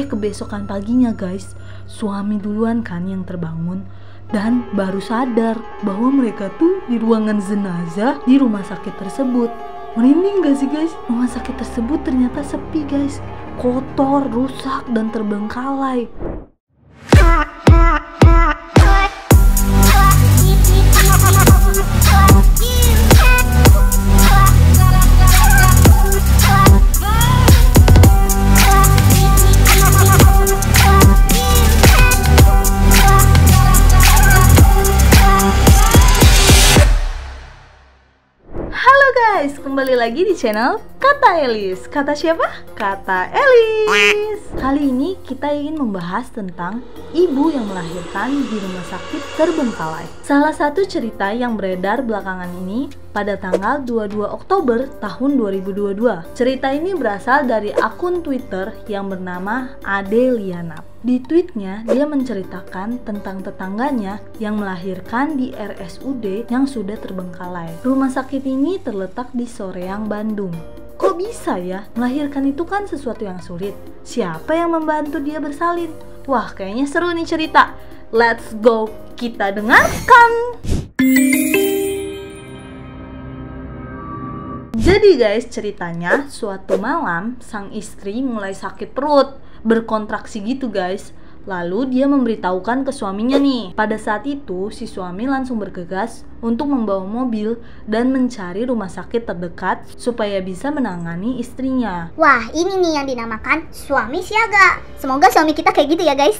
Kebesokan paginya guys, suami duluan kan yang terbangun dan baru sadar bahwa mereka tuh di ruangan jenazah di rumah sakit tersebut. Merinding gak sih guys? Rumah sakit tersebut ternyata sepi guys, kotor, rusak, dan terbengkalai. Kembali lagi di channel Kata Elis. Kata siapa? Kata Elis. Kali ini kita ingin membahas tentang ibu yang melahirkan di rumah sakit terbengkalai. Salah satu cerita yang beredar belakangan ini pada tanggal 22 Oktober tahun 2022. Cerita ini berasal dari akun Twitter yang bernama Ade Liana. Di tweetnya, dia menceritakan tentang tetangganya yang melahirkan di RSUD yang sudah terbengkalai. Rumah sakit ini terletak di Soreang, Bandung. Kok bisa ya? Melahirkan itu kan sesuatu yang sulit. Siapa yang membantu dia bersalin? Wah, kayaknya seru nih cerita. Let's go, kita dengarkan! Jadi guys, ceritanya suatu malam sang istri mulai sakit perut, berkontraksi gitu guys. Lalu dia memberitahukan ke suaminya nih. Pada saat itu si suami langsung bergegas untuk membawa mobil dan mencari rumah sakit terdekat supaya bisa menangani istrinya. Wah, ini nih yang dinamakan suami siaga. Semoga suami kita kayak gitu ya guys.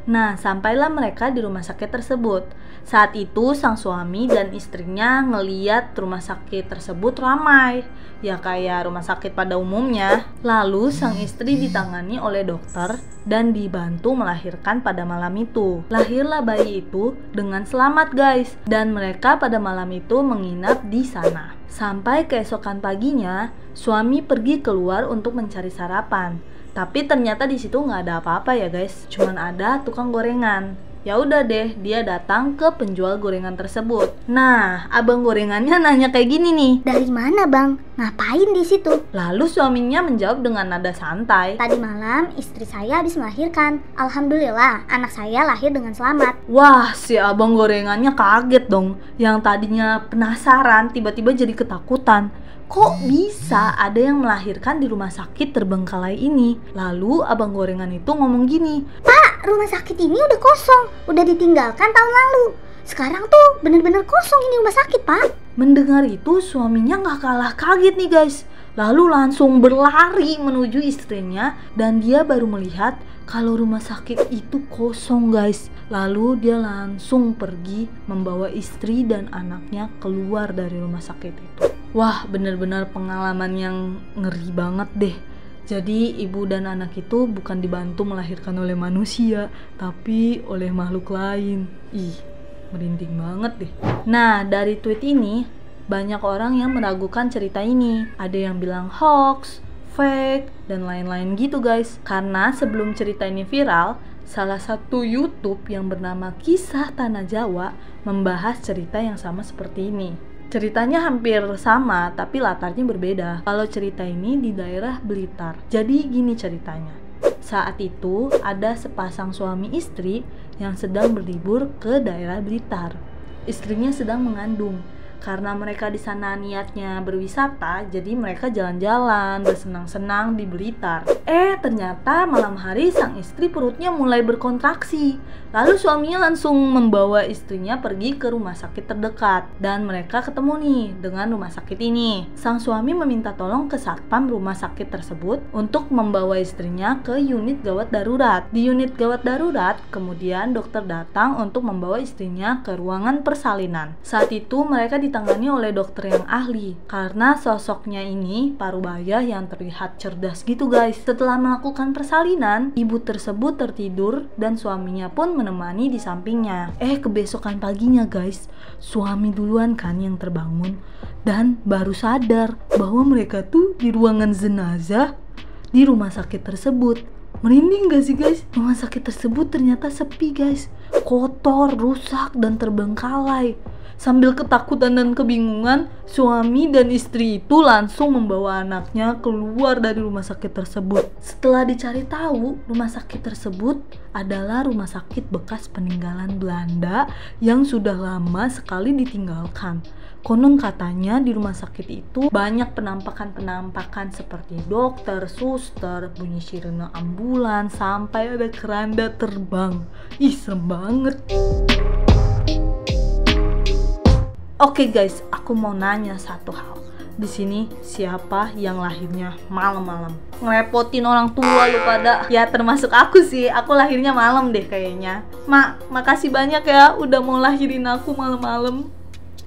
Nah, sampailah mereka di rumah sakit tersebut. Saat itu sang suami dan istrinya ngeliat rumah sakit tersebut ramai, ya kayak rumah sakit pada umumnya. Lalu sang istri ditangani oleh dokter dan dibantu melahirkan pada malam itu. Lahirlah bayi itu dengan selamat guys, dan mereka pada malam itu menginap di sana. Sampai keesokan paginya, suami pergi keluar untuk mencari sarapan. Tapi ternyata di situ nggak ada apa-apa ya guys, cuman ada tukang gorengan. Ya udah deh, dia datang ke penjual gorengan tersebut. Nah, abang gorengannya nanya kayak gini nih. Dari mana bang? Ngapain di situ? Lalu suaminya menjawab dengan nada santai. Tadi malam istri saya habis melahirkan. Alhamdulillah, anak saya lahir dengan selamat. Wah, si abang gorengannya kaget dong. Yang tadinya penasaran, tiba-tiba jadi ketakutan. Kok bisa ada yang melahirkan di rumah sakit terbengkalai ini? Lalu abang gorengan itu ngomong gini, Pak, rumah sakit ini udah kosong, udah ditinggalkan tahun lalu. Sekarang tuh bener-bener kosong ini rumah sakit, Pak. Mendengar itu suaminya gak kalah kaget nih guys. Lalu langsung berlari menuju istrinya dan dia baru melihat kalau rumah sakit itu kosong guys. Lalu dia langsung pergi membawa istri dan anaknya keluar dari rumah sakit itu. Wah, bener-bener pengalaman yang ngeri banget deh. Jadi ibu dan anak itu bukan dibantu melahirkan oleh manusia, tapi oleh makhluk lain. Ih, merinding banget deh. Nah, dari tweet ini banyak orang yang meragukan cerita ini. Ada yang bilang hoax, fake, dan lain-lain gitu guys. Karena sebelum cerita ini viral, salah satu YouTube yang bernama Kisah Tanah Jawa membahas cerita yang sama seperti ini. Ceritanya hampir sama, tapi latarnya berbeda. Kalau cerita ini di daerah Blitar. Jadi gini ceritanya. Saat itu ada sepasang suami istri yang sedang berlibur ke daerah Blitar. Istrinya sedang mengandung. Karena mereka di sana niatnya berwisata, jadi mereka jalan-jalan, bersenang-senang di Blitar. Ternyata malam hari sang istri perutnya mulai berkontraksi. Lalu suaminya langsung membawa istrinya pergi ke rumah sakit terdekat. Dan mereka ketemu nih dengan rumah sakit ini. Sang suami meminta tolong ke satpam rumah sakit tersebut untuk membawa istrinya ke unit gawat darurat. Di unit gawat darurat, kemudian dokter datang untuk membawa istrinya ke ruangan persalinan. Saat itu mereka ditangani oleh dokter yang ahli. Karena sosoknya ini parubaya yang terlihat cerdas gitu guys. Setelah melakukan persalinan, ibu tersebut tertidur dan suaminya pun menemani di sampingnya. Kebesokan paginya guys, suami duluan kan yang terbangun dan baru sadar bahwa mereka tuh di ruangan jenazah di rumah sakit tersebut. Merinding gak sih guys? Rumah sakit tersebut ternyata sepi guys, kotor, rusak, dan terbengkalai. Sambil ketakutan dan kebingungan, suami dan istri itu langsung membawa anaknya keluar dari rumah sakit tersebut. Setelah dicari tahu, rumah sakit tersebut adalah rumah sakit bekas peninggalan Belanda yang sudah lama sekali ditinggalkan. Konon katanya di rumah sakit itu banyak penampakan-penampakan seperti dokter, suster, bunyi sirene ambulans, sampai ada keranda terbang. Ih, serem banget. Oke guys, aku mau nanya satu hal. Di sini siapa yang lahirnya malam-malam? Ngerepotin orang tua lu pada. Ya termasuk aku sih, aku lahirnya malam deh kayaknya. Makasih banyak ya udah mau lahirin aku malam-malam.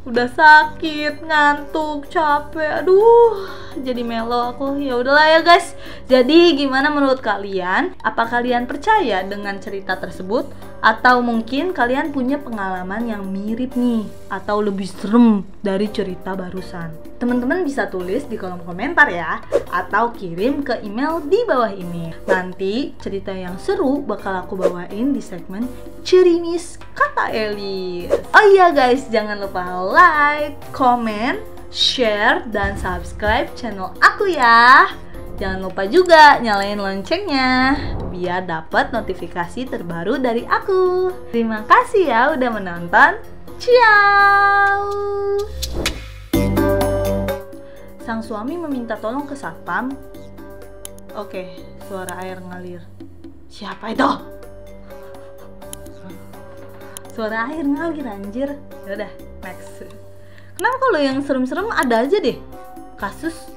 Udah sakit, ngantuk, capek, aduh, jadi melo aku. Ya udahlah ya guys. Jadi gimana menurut kalian? Apa kalian percaya dengan cerita tersebut? Atau mungkin kalian punya pengalaman yang mirip nih, atau lebih serem dari cerita barusan? Teman-teman bisa tulis di kolom komentar ya, atau kirim ke email di bawah ini. Nanti cerita yang seru bakal aku bawain di segmen Cerimis Kata Elis. Oh iya guys, jangan lupa like, comment, share, dan subscribe channel aku ya. Jangan lupa juga nyalain loncengnya biar dapat notifikasi terbaru dari aku. Terima kasih ya udah menonton. Ciao. Sang suami meminta tolong ke satpam. Oke, suara air ngalir. Siapa itu? Suara air ngalir anjir. Yaudah, next. Kenapa kalau yang serem-serem ada aja deh? Kasus